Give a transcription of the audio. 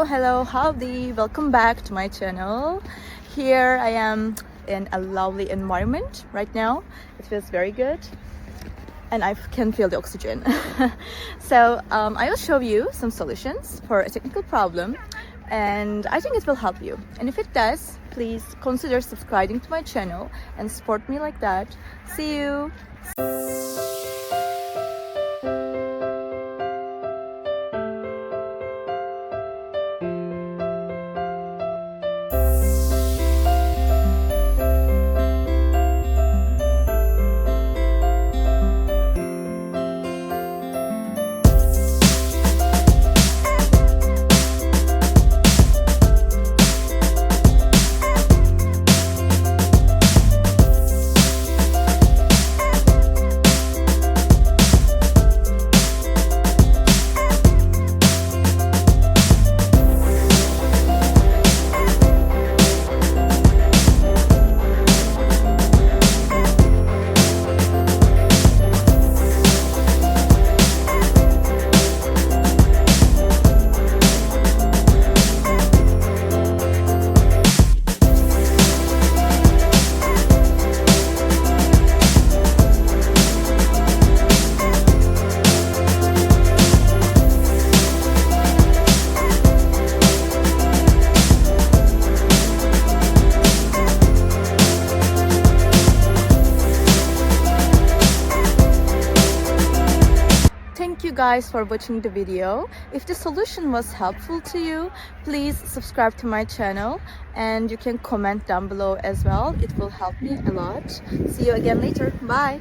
Hello, howdy, welcome back to my channel. Here I am in a lovely environment right now. It feels very good and I can feel the oxygen. So I will show you some solutions for a technical problem, and I think it will help you. And if it does, please consider subscribing to my channel and support me like that. See you. Thank you guys for watching the video. If the solution was helpful to you, please subscribe to my channel and you can comment down below as well. It will help me a lot. See you again later. Bye.